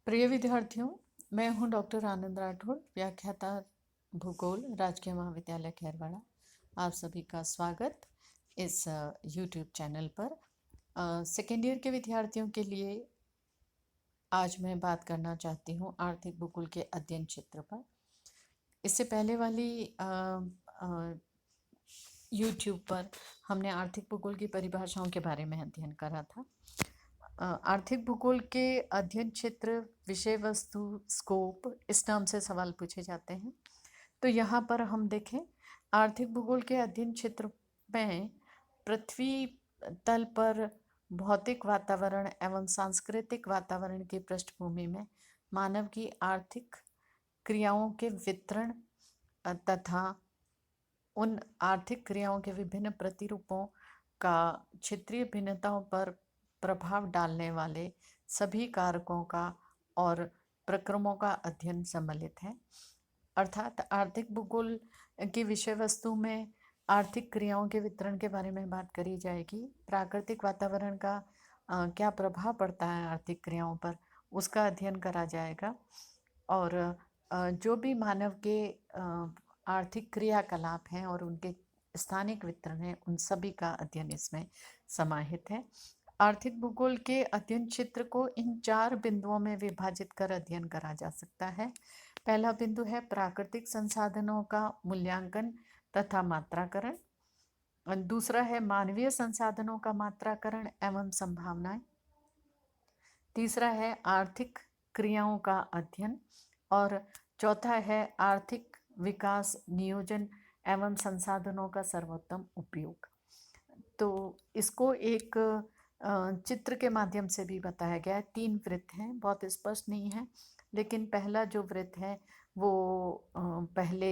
प्रिय विद्यार्थियों, मैं हूं डॉक्टर आनंद राठौड़, व्याख्याता भूगोल, राजकीय महाविद्यालय खैरवाड़ा। आप सभी का स्वागत इस यूट्यूब चैनल पर। सेकेंड ईयर के विद्यार्थियों के लिए आज मैं बात करना चाहती हूं आर्थिक भूगोल के अध्ययन क्षेत्र पर। इससे पहले वाली यूट्यूब पर हमने आर्थिक भूगोल की परिभाषाओं के बारे में अध्ययन करा था। आर्थिक भूगोल के अध्ययन क्षेत्र, विषय वस्तु, स्कोप, इस नाम से सवाल पूछे जाते हैं। तो यहाँ पर हम देखें, आर्थिक भूगोल के अध्ययन क्षेत्र में पृथ्वी तल पर भौतिक वातावरण एवं सांस्कृतिक वातावरण की पृष्ठभूमि में मानव की आर्थिक क्रियाओं के वितरण तथा उन आर्थिक क्रियाओं के विभिन्न प्रतिरूपों का क्षेत्रीय भिन्नताओं पर प्रभाव डालने वाले सभी कारकों का और प्रक्रमों का अध्ययन सम्मिलित है। अर्थात आर्थिक भूगोल की विषय वस्तु में आर्थिक क्रियाओं के वितरण के बारे में बात करी जाएगी। प्राकृतिक वातावरण का क्या प्रभाव पड़ता है आर्थिक क्रियाओं पर, उसका अध्ययन करा जाएगा। और जो भी मानव के आर्थिक क्रियाकलाप हैं और उनके स्थानिक वितरण हैं, उन सभी का अध्ययन इसमें समाहित है। आर्थिक भूगोल के अध्ययन क्षेत्र को इन 4 बिंदुओं में विभाजित कर अध्ययन करा जा सकता है। पहला बिंदु है प्राकृतिक संसाधनों का मूल्यांकन तथा मात्राकरण। दूसरा है मानवीय संसाधनों का मात्राकरण एवं संभावनाएं। तीसरा है आर्थिक क्रियाओं का अध्ययन। और चौथा है आर्थिक विकास नियोजन एवं संसाधनों का सर्वोत्तम उपयोग। तो इसको एक चित्र के माध्यम से भी बताया गया है। 3 वृत्त हैं, बहुत स्पष्ट नहीं है, लेकिन पहला जो वृत्त है वो पहले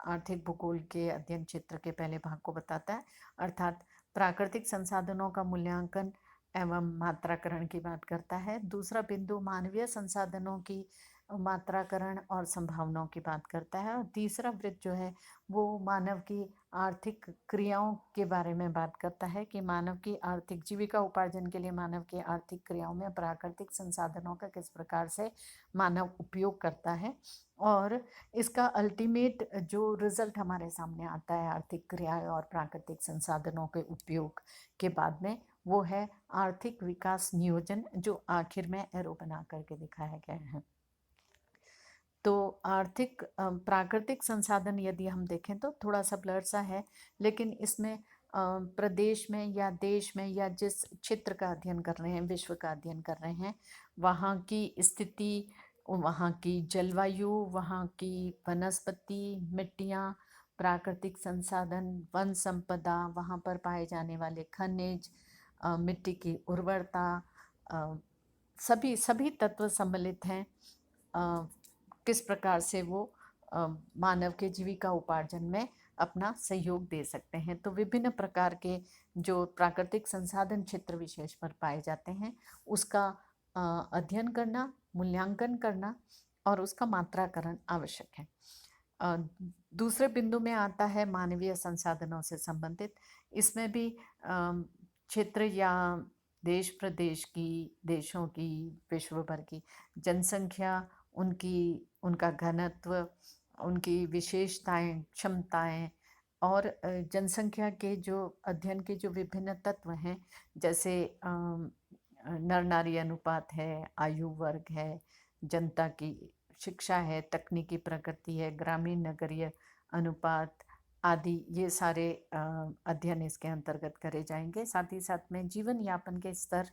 आर्थिक भूगोल के अध्ययन क्षेत्र के पहले भाग को बताता है, अर्थात प्राकृतिक संसाधनों का मूल्यांकन एवं मात्राकरण की बात करता है। दूसरा बिंदु मानवीय संसाधनों की मात्राकरण और संभावनाओं की बात करता है। और तीसरा वृत्त जो है वो मानव की आर्थिक क्रियाओं के बारे में बात करता है कि मानव की आर्थिक जीविका उपार्जन के लिए मानव की आर्थिक क्रियाओं में प्राकृतिक संसाधनों का किस प्रकार से मानव उपयोग करता है। और इसका अल्टीमेट जो रिजल्ट हमारे सामने आता है आर्थिक क्रियाएं और प्राकृतिक संसाधनों के उपयोग के बाद में, वो है आर्थिक विकास नियोजन, जो आखिर में एरो बना करके दिखाया गया है। तो आर्थिक प्राकृतिक संसाधन यदि हम देखें तो थोड़ा सा ब्लर सा है, लेकिन इसमें प्रदेश में या देश में या जिस क्षेत्र का अध्ययन कर रहे हैं, विश्व का अध्ययन कर रहे हैं, वहाँ की स्थिति, वहाँ की जलवायु, वहाँ की वनस्पति, मिट्टियाँ, प्राकृतिक संसाधन, वन संपदा, वहाँ पर पाए जाने वाले खनिज, मिट्टी की उर्वरता, सभी सभी तत्व सम्मिलित हैं। किस प्रकार से वो मानव के जीविका उपार्जन में अपना सहयोग दे सकते हैं। तो विभिन्न प्रकार के जो प्राकृतिक संसाधन क्षेत्र विशेष पर पाए जाते हैं, उसका अध्ययन करना, मूल्यांकन करना और उसका मात्राकरण आवश्यक है। दूसरे बिंदु में आता है मानवीय संसाधनों से संबंधित। इसमें भी क्षेत्र या देश प्रदेश की, देशों की, विश्व भर की जनसंख्या, उनका घनत्व, उनकी विशेषताएं, क्षमताएं और जनसंख्या के जो अध्ययन के जो विभिन्न तत्व हैं, जैसे नर नारी अनुपात है, आयु वर्ग है, जनता की शिक्षा है, तकनीकी प्रगति है, ग्रामीण नगरीय अनुपात आदि, ये सारे अध्ययन इसके अंतर्गत करे जाएंगे। साथ ही साथ में जीवन यापन के स्तर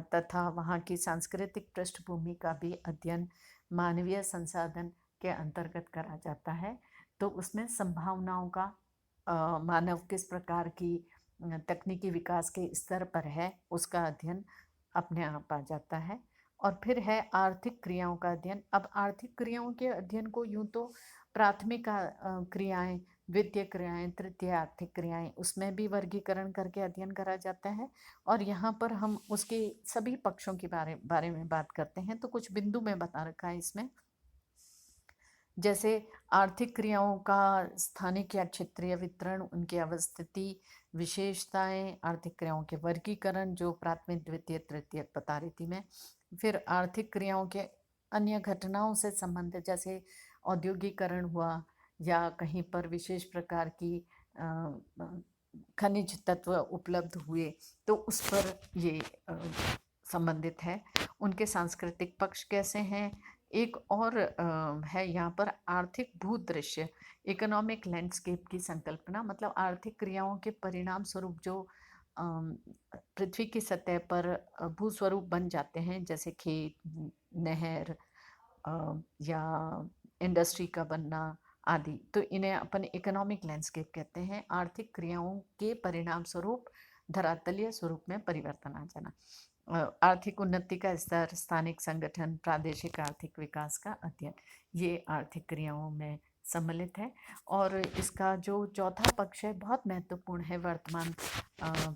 तथा वहाँ की सांस्कृतिक पृष्ठभूमि का भी अध्ययन मानवीय संसाधन के अंतर्गत करा जाता है। तो उसमें संभावनाओं का, मानव किस प्रकार की तकनीकी विकास के स्तर पर है, उसका अध्ययन अपने आप आ जाता है। और फिर है आर्थिक क्रियाओं का अध्ययन। अब आर्थिक क्रियाओं के अध्ययन को यूं तो प्राथमिक क्रियाएं, द्वितीय क्रियाएं, तृतीय आर्थिक क्रियाएं, उसमें भी वर्गीकरण करके अध्ययन करा जाता है। और यहाँ पर हम उसके सभी पक्षों के बारे में बात करते हैं। तो कुछ बिंदु में बता रखा है इसमें, जैसे आर्थिक क्रियाओं का स्थानिक या क्षेत्रीय वितरण, उनकी अवस्थिति, विशेषताएं, आर्थिक क्रियाओं के वर्गीकरण जो प्राथमिक, द्वितीय, तृतीय बता रही थी मैं। फिर आर्थिक क्रियाओं के अन्य घटनाओं से संबंधित, जैसे औद्योगिकरण हुआ या कहीं पर विशेष प्रकार की खनिज तत्व उपलब्ध हुए तो उस पर ये संबंधित है। उनके सांस्कृतिक पक्ष कैसे हैं। एक और है यहाँ पर आर्थिक भूदृश्य, इकोनॉमिक लैंडस्केप की संकल्पना, मतलब आर्थिक क्रियाओं के परिणाम स्वरूप जो पृथ्वी की सतह पर भूस्वरूप बन जाते हैं, जैसे खेत, नहर या इंडस्ट्री का बनना आदि, तो इन्हें अपन इकोनॉमिक लैंडस्केप कहते हैं। आर्थिक क्रियाओं के परिणाम स्वरूप धरातलीय स्वरूप में परिवर्तन आ जाना। आर्थिक उन्नति का स्तर, स्थानिक संगठन, प्रादेशिक आर्थिक विकास का अध्ययन, ये आर्थिक क्रियाओं में सम्मिलित है। और इसका जो चौथा पक्ष है बहुत महत्वपूर्ण है वर्तमान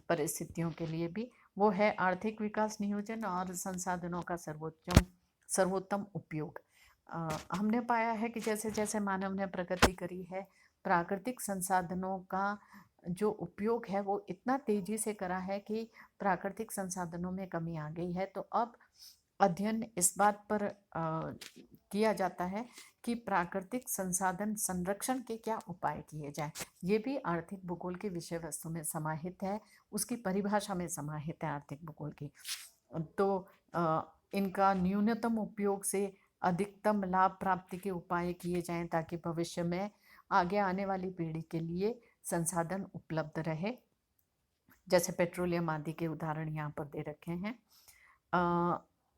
परिस्थितियों के लिए भी, वो है आर्थिक विकास नियोजन और संसाधनों का सर्वोत्तम उपयोग। हमने पाया है कि जैसे जैसे मानव ने प्रगति करी है, प्राकृतिक संसाधनों का जो उपयोग है वो इतना तेजी से करा है कि प्राकृतिक संसाधनों में कमी आ गई है। तो अब अध्ययन इस बात पर किया जाता है कि प्राकृतिक संसाधन संरक्षण के क्या उपाय किए जाए। ये भी आर्थिक भूगोल के विषय वस्तु में समाहित है, उसकी परिभाषा में समाहित है आर्थिक भूगोल की। तो इनका न्यूनतम उपयोग से अधिकतम लाभ प्राप्ति के उपाय किए जाएं ताकि भविष्य में आगे आने वाली पीढ़ी के लिए संसाधन उपलब्ध रहे। जैसे पेट्रोलियम आदि के उदाहरण यहाँ पर दे रखे हैं।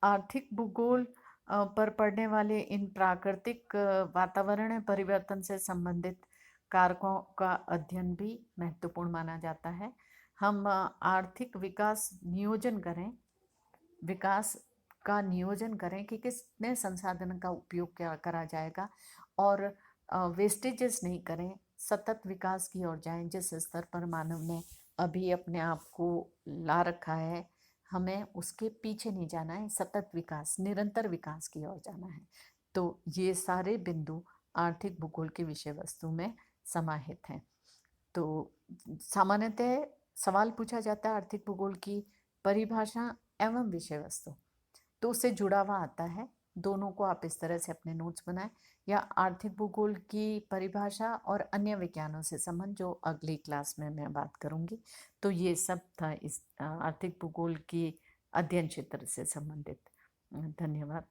आर्थिक भूगोल पर पड़ने वाले इन प्राकृतिक वातावरण परिवर्तन से संबंधित कारकों का अध्ययन भी महत्वपूर्ण माना जाता है। हम आर्थिक विकास का नियोजन करें कि कितने संसाधन का उपयोग क्या करा जाएगा और वेस्टेजेस नहीं करें, सतत विकास की ओर जाएं। जिस स्तर पर मानव ने अभी अपने आप को ला रखा है, हमें उसके पीछे नहीं जाना है, सतत विकास, निरंतर विकास की ओर जाना है। तो ये सारे बिंदु आर्थिक भूगोल के विषय वस्तु में समाहित हैं। तो सामान्यतः सवाल पूछा जाता है आर्थिक भूगोल की परिभाषा एवं विषय वस्तु, तो उससे जुड़ा हुआ आता है। दोनों को आप इस तरह से अपने नोट्स बनाएं, या आर्थिक भूगोल की परिभाषा और अन्य विज्ञानों से संबंध, जो अगली क्लास में मैं बात करूंगी। तो ये सब था इस आर्थिक भूगोल की अध्ययन क्षेत्र से संबंधित। धन्यवाद।